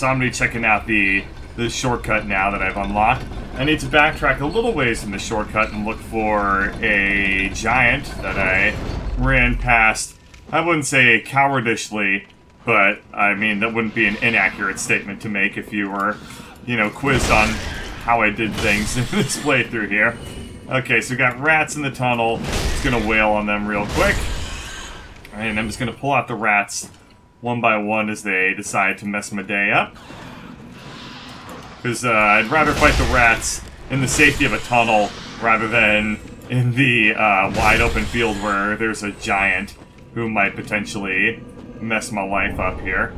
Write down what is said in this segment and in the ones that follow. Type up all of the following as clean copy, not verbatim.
So I'm going to be checking out the shortcut now that I've unlocked. I need to backtrack a little ways from the shortcut and look for a giant that I ran past. I wouldn't say cowardishly, but I mean, that wouldn't be an inaccurate statement to make if you were, you know, quizzed on how I did things in this playthrough here. Okay, so we got rats in the tunnel. Just gonna wail on them real quick. And I'm just gonna pull out the rats one by one as they decide to mess my day up. Because I'd rather fight the rats in the safety of a tunnel rather than in the wide open field where there's a giant who might potentially mess my life up here.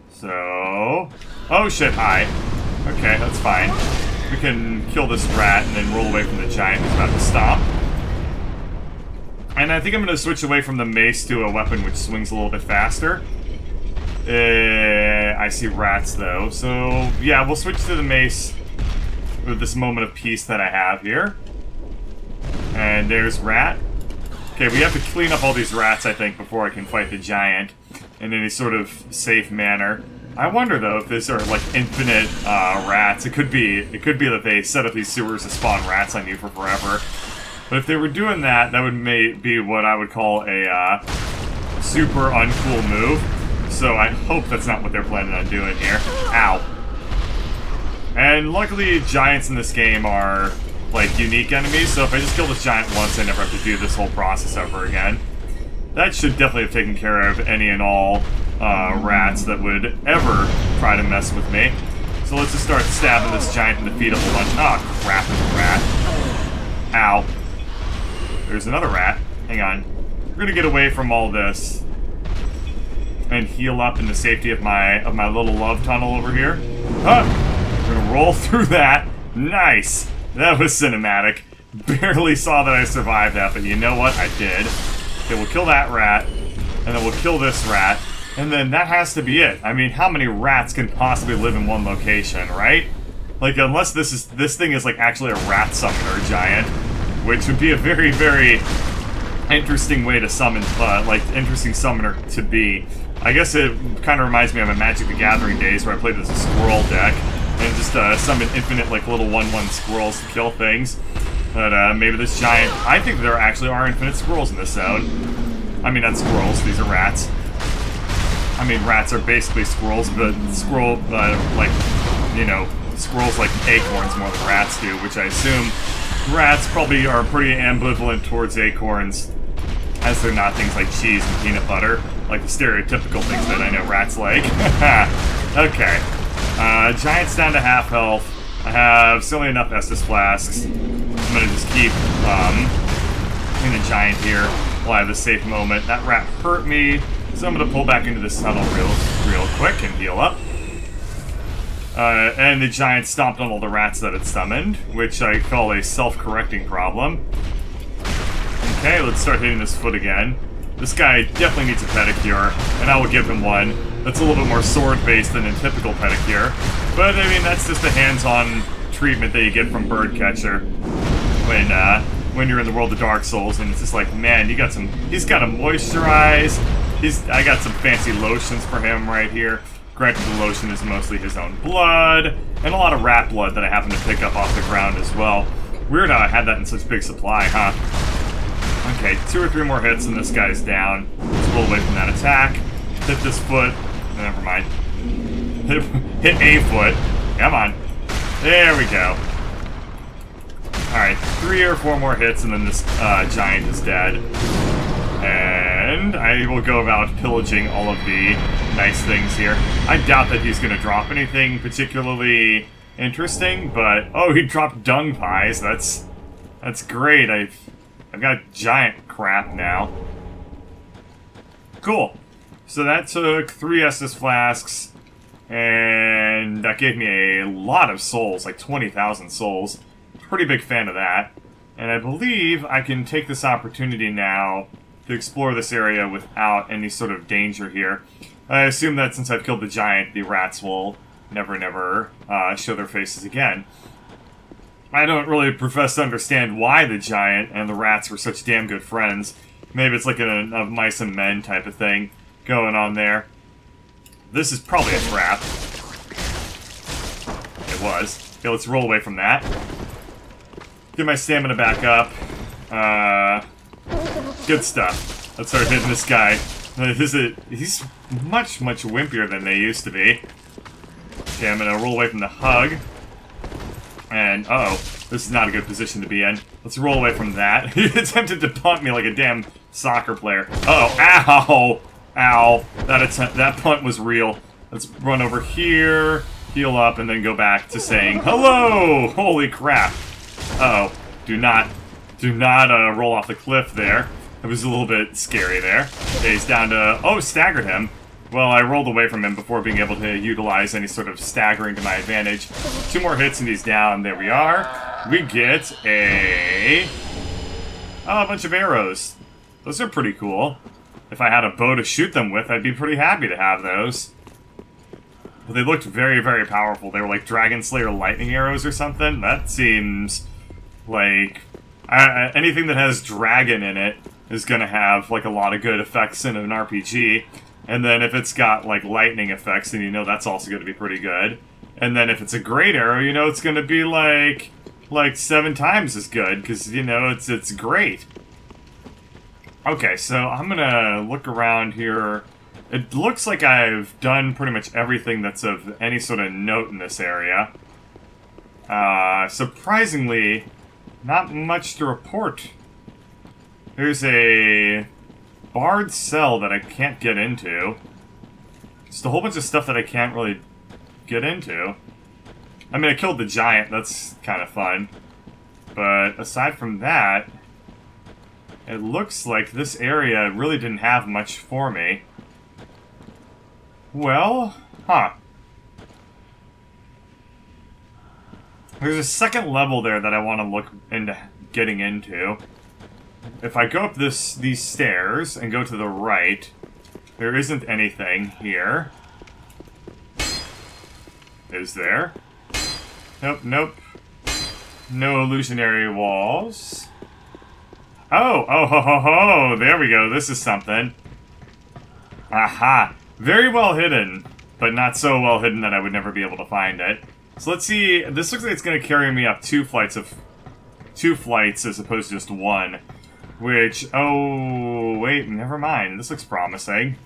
So... oh shit, hi. Okay, that's fine. We can kill this rat and then roll away from the giant who's about to stomp. And I think I'm going to switch away from the mace to a weapon which swings a little bit faster. I see rats, though. So, yeah, we'll switch to the mace with this moment of peace that I have here. And there's rat. Okay, we have to clean up all these rats, I think, before I can fight the giant in any sort of safe manner. I wonder, though, if these are, like, infinite rats. It could be that they set up these sewers to spawn rats on you for forever. But if they were doing that, that would be what I would call a super uncool move. So I hope that's not what they're planning on doing here. Ow. And luckily, giants in this game are, like, unique enemies, so if I just kill this giant once, I never have to do this whole process over again. That should definitely have taken care of any and all rats that would ever try to mess with me. So let's just start stabbing this giant in the feet a whole bunch. Ah, crap, there's a rat. Ow. There's another rat. Hang on. We're gonna get away from all this and heal up in the safety of my little love tunnel over here. Huh! We're gonna roll through that. Nice! That was cinematic. Barely saw that I survived that, but you know what? I did. Okay, we'll kill that rat, and then we'll kill this rat, and then that has to be it. I mean, how many rats can possibly live in one location, right? Like, unless this thing is like actually a rat summoner giant, which would be a very, very interesting way to summon, like, interesting summoner to be. I guess it kind of reminds me of my Magic the Gathering days where I played as a squirrel deck and just summon infinite, like, little 1/1 squirrels to kill things. But maybe this giant... I think there actually are infinite squirrels in this zone. I mean, not squirrels, these are rats. I mean, rats are basically squirrels, but like, you know, squirrels like acorns more than rats do, which I assume rats probably are pretty ambivalent towards acorns, as they're not things like cheese and peanut butter, like the stereotypical things that I know rats like. Okay. Giant's down to half health. I have still enough Estus flasks. I'm gonna just keep in the giant here while I have the safe moment. That rat hurt me, so I'm gonna pull back into this tunnel real quick and heal up. And the giant stomped on all the rats that it summoned, which I call a self-correcting problem. Okay, let's start hitting this foot again. This guy definitely needs a pedicure, and I will give him one. That's a little bit more sword-based than a typical pedicure. But, I mean, that's just the hands-on treatment that you get from Birdcatcher when you're in the world of Dark Souls, and it's just like, man, he's got to moisturize. I got some fancy lotions for him right here. Granted, the lotion is mostly his own blood, and a lot of rat blood that I happen to pick up off the ground as well. Weird how I had that in such big supply, huh? Okay, 2 or 3 more hits and this guy's down. Let's roll away from that attack. Hit this foot. Never mind. Hit a foot. Come on. There we go. Alright, 3 or 4 more hits and then this giant is dead. And I will go about pillaging all of the nice things here. I doubt that he's going to drop anything particularly interesting, but... oh, he dropped dung pies. That's great. I've got giant crap now. Cool. So that took 3 Estus flasks, and that gave me a lot of souls, like 20,000 souls. Pretty big fan of that. And I believe I can take this opportunity now to explore this area without any sort of danger here. I assume that since I've killed the giant, the rats will never show their faces again. I don't really profess to understand why the giant and the rats were such damn good friends. Maybe it's like a mice and men type of thing going on there. This is probably a trap. it was. Okay, let's roll away from that. Get my stamina back up. Good stuff. Let's start hitting this guy. He's much wimpier than they used to be. Okay, I'm gonna roll away from the hug. And, uh-oh, this is not a good position to be in. Let's roll away from that. He attempted to punt me like a damn soccer player. Uh-oh, ow! Ow. That punt was real. Let's run over here, heal up, and then go back to saying, hello! Holy crap. Uh-oh, do not roll off the cliff there. It was a little bit scary there. Okay, he's down to... Oh, staggered him. Well, I rolled away from him before being able to utilize any sort of staggering to my advantage. 2 more hits and he's down. There we are. We get a bunch of arrows. Those are pretty cool. If I had a bow to shoot them with, I'd be pretty happy to have those. But they looked very, very powerful. They were like Dragon Slayer lightning arrows or something. That seems like... anything that has dragon in it is gonna have like a lot of good effects in an RPG. And then if it's got like lightning effects, then you know that's also gonna be pretty good. And then if it's a great arrow, you know it's gonna be like 7 times as good, because you know it's great. Okay, so I'm gonna look around here. It looks like I've done pretty much everything that's of any sort of note in this area. Surprisingly, not much to report. There's a barred cell that I can't get into. Just a whole bunch of stuff that I can't really get into. I mean, I killed the giant, that's kind of fun. But aside from that, it looks like this area really didn't have much for me. Well, huh. There's a second level there that I want to look into getting into. If I go up these stairs and go to the right, there isn't anything here. Is there? Nope, nope. No illusionary walls. Oh, oh, ho, ho, ho! There we go, this is something. Aha! Very well hidden, but not so well hidden that I would never be able to find it. So let's see, this looks like it's going to carry me up 2 flights as opposed to just 1. Which, oh, wait, never mind. This looks promising.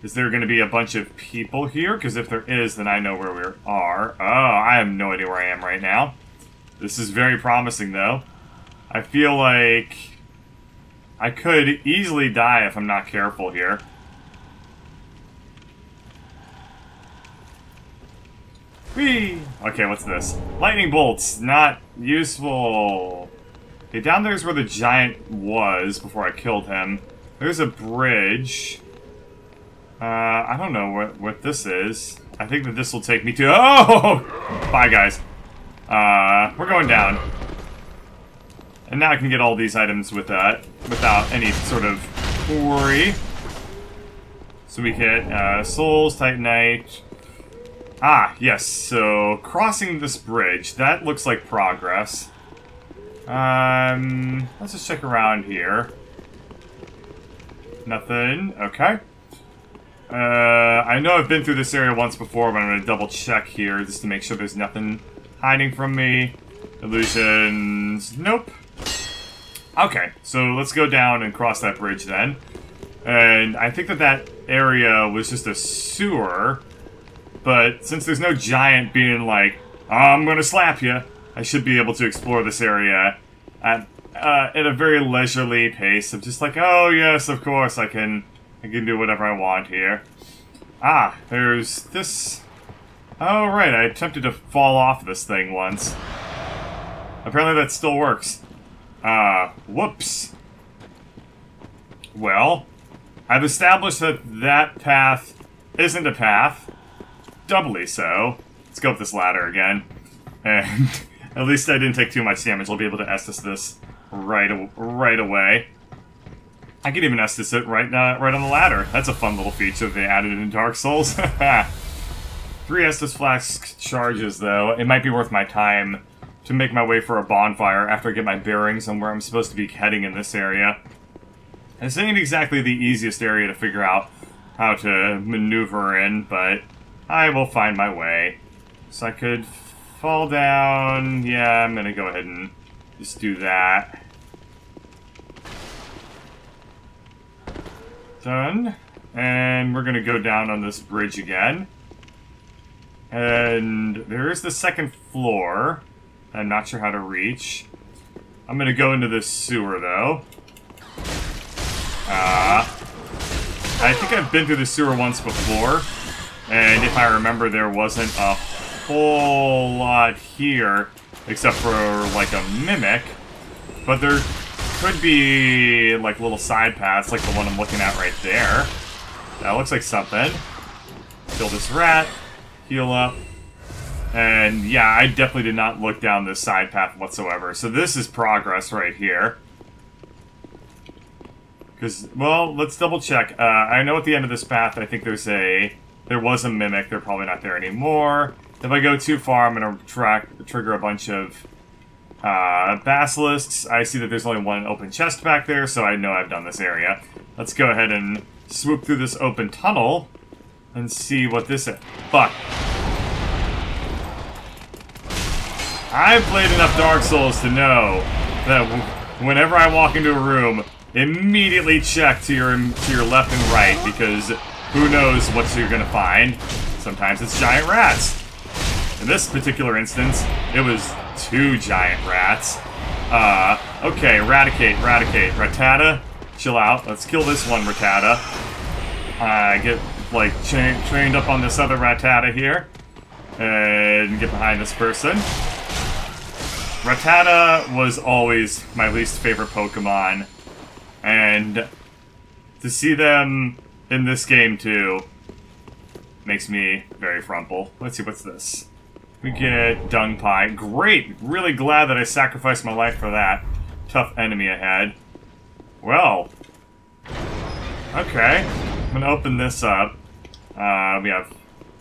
Is there going to be a bunch of people here? Because if there is, then I know where we are. Oh, I have no idea where I am right now. This is very promising, though. I feel like I could easily die if I'm not careful here. Whee! Okay, what's this? Lightning bolts, not useful. Okay, down there's where the giant was before I killed him. There's a bridge. I don't know what this is. I think that this will take me to... Oh! Bye, guys. We're going down. And now I can get all these items with that, without any sort of worry. So we get, souls, titanite... Ah, yes, so crossing this bridge, that looks like progress. Let's just check around here. Nothing, okay. I know I've been through this area once before, but I'm gonna double check here just to make sure there's nothing hiding from me. Illusions, nope. Okay, so let's go down and cross that bridge then. And I think that area was just a sewer. But since there's no giant being like, I'm gonna slap you, I should be able to explore this area at a very leisurely pace of just like, oh yes, of course, I can do whatever I want here. Ah, there's this... Oh right, I attempted to fall off this thing once. Apparently that still works. Whoops. Well, I've established that path isn't a path. Doubly so. Let's go up this ladder again. And at least I didn't take too much damage. I'll be able to Estus this right away. I can even Estus it right on the ladder. That's a fun little feature they added in Dark Souls. 3 Estus flask charges, though. It might be worth my time to make my way for a bonfire after I get my bearings on where I'm supposed to be heading in this area. This ain't exactly the easiest area to figure out how to maneuver in, but I will find my way. So I could fall down. Yeah, I'm gonna go ahead and just do that. Done. And we're gonna go down on this bridge again. And there is the second floor. I'm not sure how to reach. I'm gonna go into this sewer, though. I think I've been through the sewer once before. And if I remember, there wasn't a whole lot here. Except for, like, a mimic. But there could be, like, little side paths, like the one I'm looking at right there. That looks like something. Kill this rat. Heal up. And yeah, I definitely did not look down this side path whatsoever. So this is progress right here. Because, well, let's double check. I know at the end of this path, I think there was a mimic. They're probably not there anymore. If I go too far, I'm going to trigger a bunch of basilisks. I see that there's only one open chest back there, so I know I've done this area. Let's go ahead and swoop through this open tunnel and see what this is. Fuck. I've played enough Dark Souls to know that whenever I walk into a room, immediately check to your left and right, because who knows what you're gonna find. Sometimes it's giant rats. In this particular instance, it was 2 giant rats. Okay, eradicate. Rattata, chill out. Let's kill this one, Rattata. Get, like, trained up on this other Rattata here. And get behind this person. Rattata was always my least favorite Pokemon, and to see them in this game too makes me very frumple. Let's see, what's this? We get Dung Pie. Great! Really glad that I sacrificed my life for that. Tough enemy ahead. Well, okay. I'm gonna open this up. We have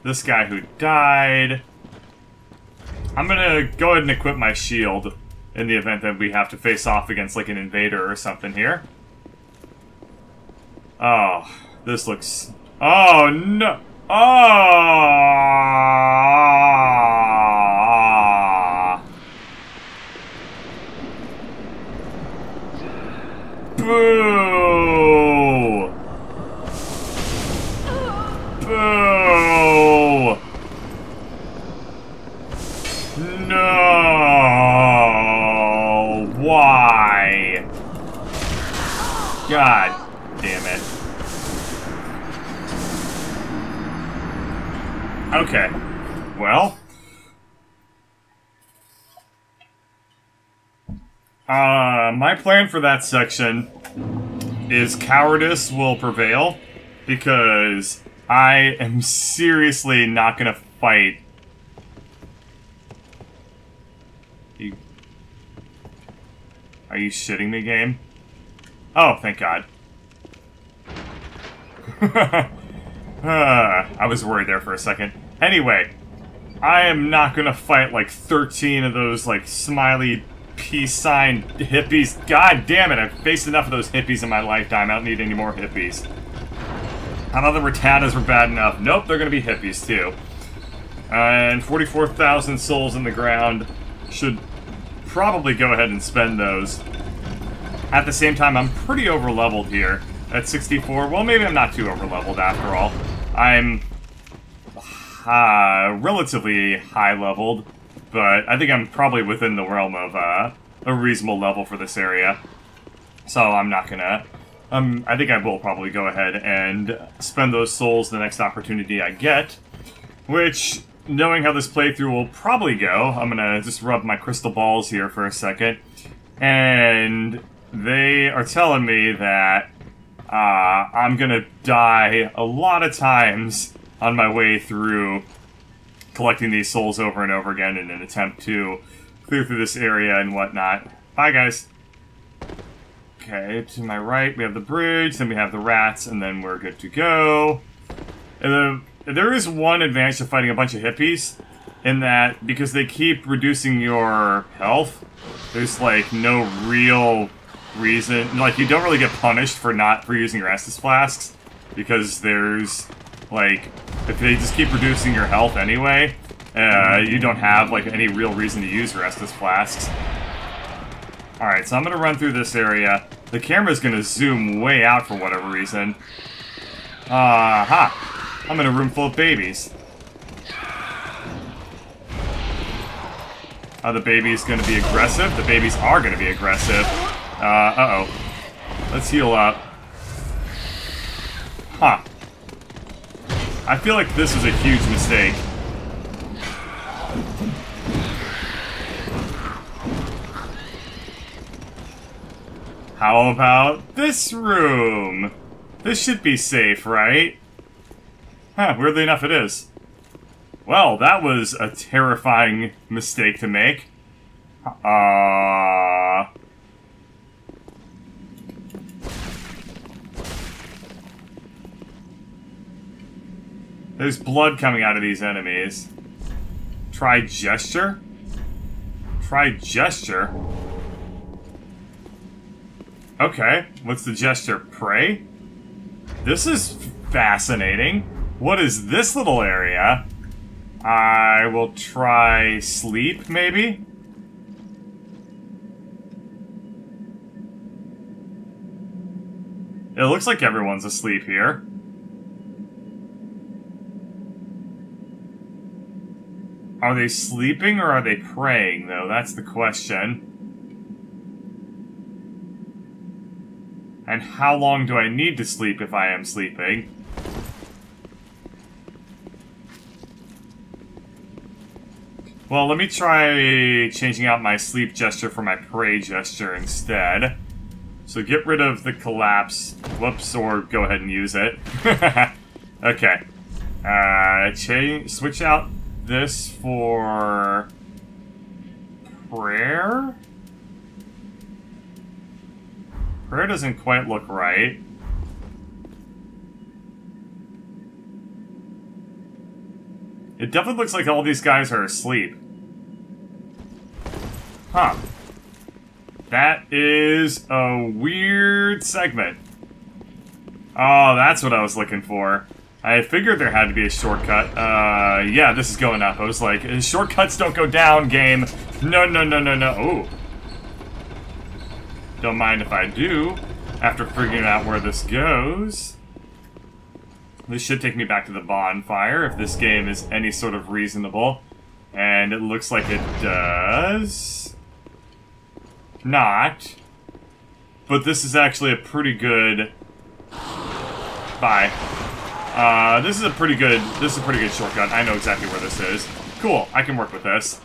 this guy who died. I'm gonna go ahead and equip my shield in the event that we have to face off against, like, an invader or something here. Oh, this looks... Oh, no! Oh! Boo! Boo! No! Why? God damn it. Okay. Well. My plan for that section is cowardice will prevail, because I am seriously not gonna fight. Are you shitting me, game? Oh, thank God. I was worried there for a second. Anyway, I am not gonna fight like 13 of those like smiley peace sign hippies. God damn it, I've faced enough of those hippies in my lifetime. I don't need any more hippies. I thought the Rattatas were bad enough. Nope, they're gonna be hippies too. And 44,000 souls in the ground. Should probably go ahead and spend those. At the same time, I'm pretty over-leveled here. At 64, well, maybe I'm not too over-leveled after all. I'm relatively high-leveled, but I think I'm probably within the realm of a reasonable level for this area. So I'm not gonna... I think I will probably go ahead and spend those souls the next opportunity I get, which, knowing how this playthrough will probably go, I'm gonna just rub my crystal balls here for a second, and they are telling me that I'm gonna die a lot of times on my way through collecting these souls over and over again in an attempt to clear through this area and whatnot. Bye, guys. Okay, to my right we have the bridge, then we have the rats, and then we're good to go. And there is one advantage to fighting a bunch of hippies, in that because they keep reducing your health, there's like no real reason, like you don't really get punished for using your Estus flasks, because there's like, if they just keep reducing your health anyway, you don't have, like, any real reason to use Restus Flasks. Alright, so I'm gonna run through this area. The camera's gonna zoom way out for whatever reason. Aha! I'm in a room full of babies. Are the babies gonna be aggressive? The babies are gonna be aggressive. Uh-oh. Let's heal up. Huh. I feel like this was a huge mistake. How about this room? This should be safe, right? Huh, weirdly enough it is. Well, that was a terrifying mistake to make. There's blood coming out of these enemies. Try gesture? Try gesture? Okay, what's the gesture? Pray? This is fascinating. What is this little area? I will try sleep, maybe? It looks like everyone's asleep here. Are they sleeping or are they praying, though? That's the question. And how long do I need to sleep if I am sleeping? Well, let me try changing out my sleep gesture for my pray gesture instead. So get rid of the collapse. Whoops, or go ahead and use it. Okay. Switch out this for prayer? Prayer doesn't quite look right. It definitely looks like all these guys are asleep. Huh. That is a weird segment. Oh, that's what I was looking for. I figured there had to be a shortcut. Yeah, this is going up. I was like, shortcuts don't go down, game. No, no, no, no, no. Ooh. Don't mind if I do, after figuring out where this goes. This should take me back to the bonfire, if this game is any sort of reasonable. And it looks like it does. Not. But this is actually a pretty good... Bye. This is a pretty good shortcut. I know exactly where this is. Cool, I can work with this.